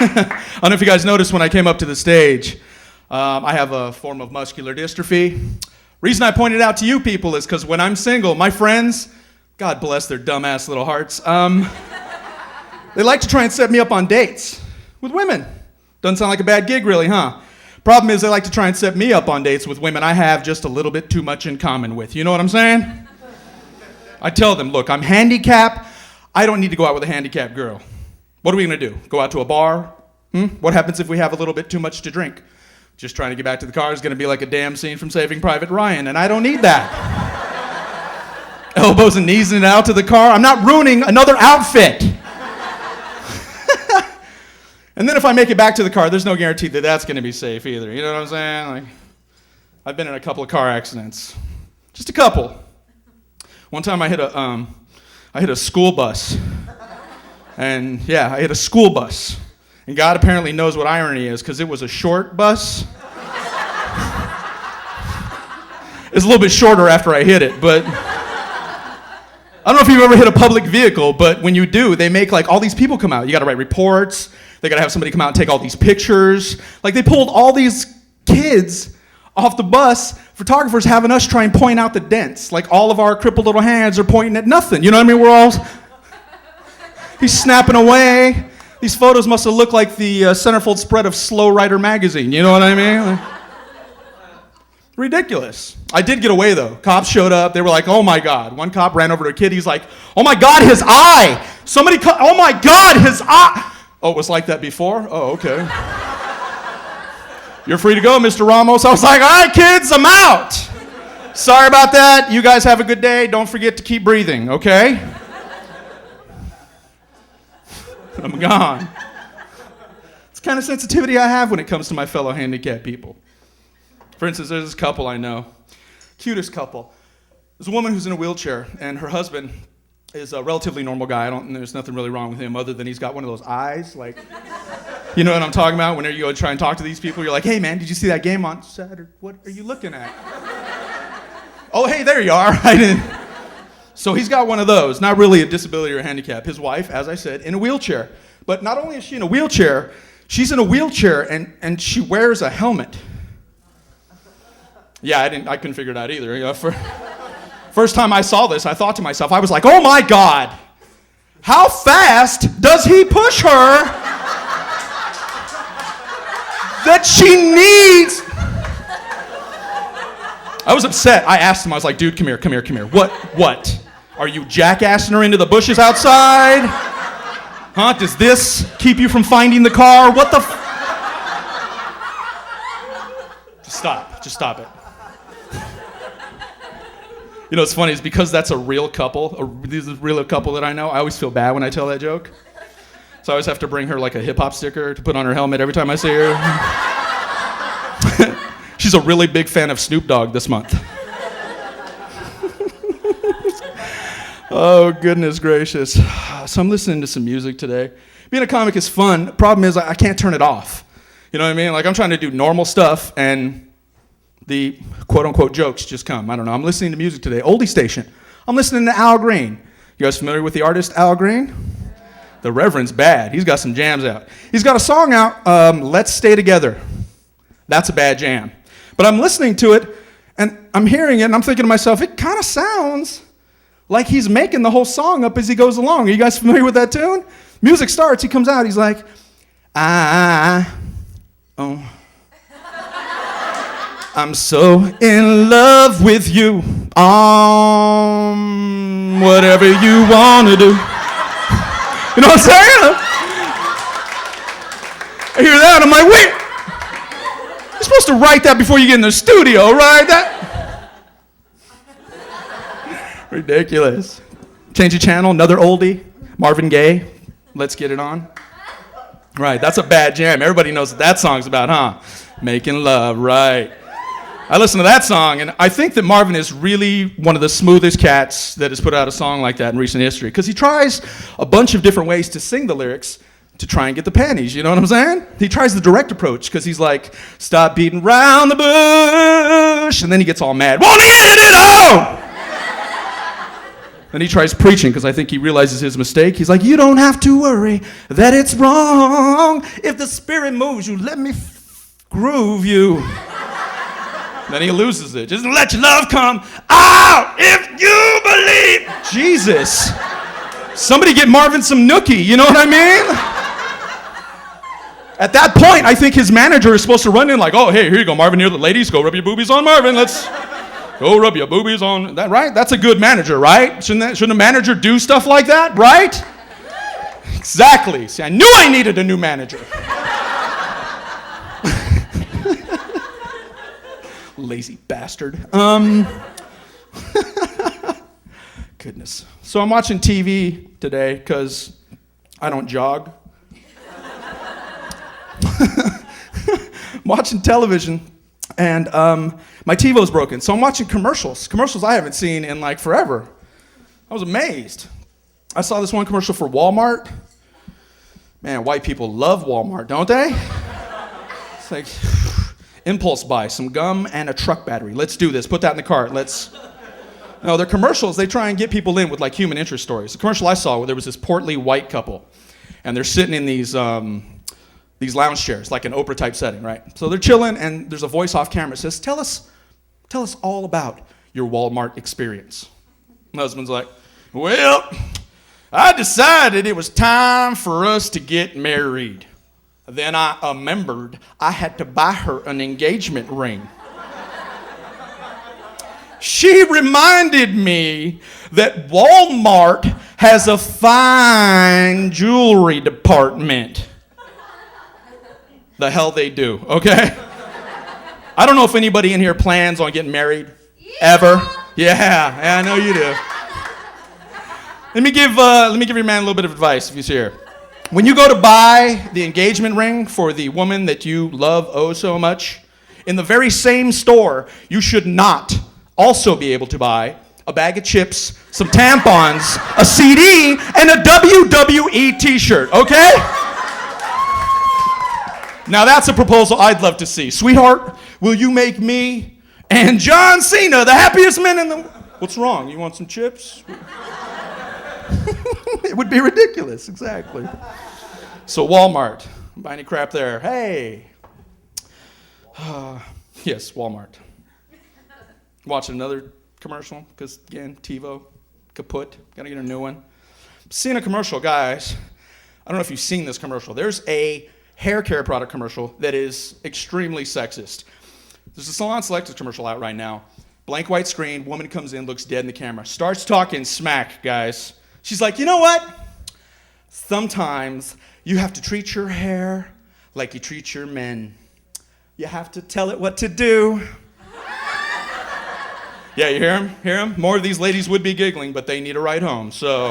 I don't know if you guys noticed when I came up to the stage, I have a form of muscular dystrophy. Reason I pointed out to you people is because when I'm single, my friends, God bless their dumbass little hearts, they like to try and set me up on dates with women. Doesn't sound like a bad gig really, huh? Problem is they like to try and set me up on dates with women I have just a little bit too much in common with. You know what I'm saying? I tell them, look, I'm handicapped. I don't need to go out with a handicapped girl. What are we gonna do? Go out to a bar? What happens if we have a little bit too much to drink? Just trying to get back to the car is gonna be like a damn scene from Saving Private Ryan, and I don't need that. Elbows and knees and out to the car. I'm not ruining another outfit. And then if I make it back to the car, there's no guarantee that that's gonna be safe either. You know what I'm saying? Like, I've been in a couple of car accidents. Just a couple. One time I hit a school bus. And yeah, I hit a school bus. And God apparently knows what irony is, because it was a short bus. It's a little bit shorter after I hit it, but I don't know if you've ever hit a public vehicle, but when you do, they make like all these people come out. You gotta write reports, they gotta have somebody come out and take all these pictures. Like they pulled all these kids off the bus, photographers having us try and point out the dents. Like all of our crippled little hands are pointing at nothing. You know what I mean? We're all... He's snapping away. These photos must have looked like the centerfold spread of Slow Rider magazine. You know what I mean? Like, ridiculous. I did get away though. Cops showed up. They were like, "Oh my God!" One cop ran over to a kid. He's like, "Oh my God, his eye! Oh my God, his eye!" Oh, it was like that before? Oh, okay. You're free to go, Mr. Ramos. I was like, "All right, kids, I'm out. Sorry about that. You guys have a good day. Don't forget to keep breathing, okay?" I'm gone. It's the kind of sensitivity I have when it comes to my fellow handicapped people. For instance, there's this couple I know, cutest couple. There's a woman who's in a wheelchair, and her husband is a relatively normal guy. There's nothing really wrong with him other than he's got one of those eyes, like, you know what I'm talking about? Whenever you go and try and talk to these people, you're like, "Hey man, did you see that game on Saturday? What are you looking at?" "Oh, hey, there you are." I didn't. So he's got one of those, not really a disability or a handicap. His wife, as I said, in a wheelchair. But not only is she in a wheelchair, she's in a wheelchair and she wears a helmet. Yeah, I couldn't figure it out either. You know, first time I saw this, I thought to myself, I was like, "Oh my God, how fast does he push her that she needs?" I was upset. I asked him, I was like, "Dude, come here. What? Are you jackassing her into the bushes outside? Huh? Does this keep you from finding the car? What the Just stop it. You know what's funny is because that's a real couple, this is a real couple that I know, I always feel bad when I tell that joke. So I always have to bring her like a hip-hop sticker to put on her helmet every time I see her. She's a really big fan of Snoop Dogg this month. Oh, goodness gracious. So I'm listening to some music today. Being a comic is fun. The problem is I can't turn it off. You know what I mean? Like I'm trying to do normal stuff and the quote-unquote jokes just come. I don't know. I'm listening to music today. Oldie station. I'm listening to Al Green. You guys familiar with the artist Al Green? The Reverend's bad. He's got some jams out. He's got a song out, Let's Stay Together. That's a bad jam. But I'm listening to it, and I'm hearing it, and I'm thinking to myself, it kind of sounds like he's making the whole song up as he goes along. Are you guys familiar with that tune? Music starts, he comes out, he's like, oh, I'm so in love with you. Whatever you want to do. You know what I'm saying? I hear that, I'm like, wait. You're supposed to write that before you get in the studio, right? That ridiculous. Change the channel, another oldie. Marvin Gaye, Let's Get It On. Right, that's a bad jam. Everybody knows what that song's about, huh? Making love, right. I listened to that song, and I think that Marvin is really one of the smoothest cats that has put out a song like that in recent history, because he tries a bunch of different ways to sing the lyrics to try and get the panties, you know what I'm saying? He tries the direct approach, because he's like, stop beating round the bush, and then he gets all mad, won't he get it on? Then he tries preaching because I think he realizes his mistake. He's like, you don't have to worry that it's wrong. If the Spirit moves you, let me groove you. Then he loses it. Just let your love come out if you believe. Jesus. Somebody get Marvin some nookie, you know what I mean? At that point, I think his manager is supposed to run in like, oh, hey, here you go, Marvin, here, the ladies, go rub your boobies on Marvin. Let's go rub your boobies on that, right? That's a good manager, right? Shouldn't a manager do stuff like that, right? Exactly. See, I knew I needed a new manager. Lazy bastard. Goodness. So I'm watching TV today because I don't jog. I'm watching television, and my TiVo's broken. So I'm watching commercials I haven't seen in like forever. I was amazed. I saw this one commercial for Walmart. Man, white people love Walmart, don't they? It's like, impulse buy, some gum and a truck battery. Let's do this. Put that in the cart. No, they're commercials. They try and get people in with like human interest stories. The commercial I saw where there was this portly white couple, and they're sitting in these lounge chairs, like an Oprah type setting, right? So they're chilling, and there's a voice off camera that says, tell us all about your Walmart experience. And the husband's like, well, I decided it was time for us to get married. Then I remembered I had to buy her an engagement ring. She reminded me that Walmart has a fine jewelry department. The hell they do, okay? I don't know if anybody in here plans on getting married, ever. Yeah, I know you do. Let me give your man a little bit of advice if he's here. When you go to buy the engagement ring for the woman that you love so much, in the very same store, you should not also be able to buy a bag of chips, some tampons, a CD, and a WWE t-shirt, okay? Now that's a proposal I'd love to see. Sweetheart, will you make me and John Cena the happiest men in the world? What's wrong? You want some chips? It would be ridiculous, exactly. So Walmart, buy any crap there. Hey. Yes, Walmart. Watching another commercial, because again, TiVo, kaput, gotta get a new one. Seeing a commercial, guys, I don't know if you've seen this commercial. There's a hair care product commercial that is extremely sexist. There's a Salon Selective commercial out right now. Blank white screen, woman comes in, looks dead in the camera, starts talking smack, guys. She's like, you know what? Sometimes you have to treat your hair like you treat your men. You have to tell it what to do. Yeah, you hear him? Hear him? More of these ladies would be giggling, but they need a ride home, so.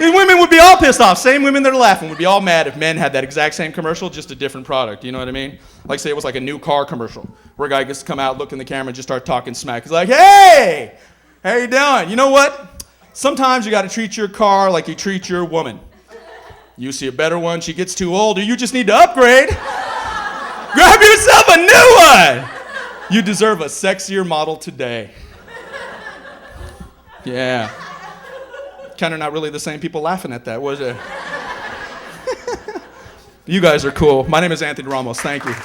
And women would be all pissed off. Same women that are laughing would be all mad if men had that exact same commercial, just a different product. You know what I mean? Like say it was like a new car commercial where a guy gets to come out, look in the camera, and just start talking smack. He's like, hey, how you doing? You know what? Sometimes you got to treat your car like you treat your woman. You see a better one, she gets too old, or you just need to upgrade. Grab yourself a new one. You deserve a sexier model today. Yeah. Kind of not really the same people laughing at that, was it? You guys are cool. My name is Anthony Ramos. Thank you.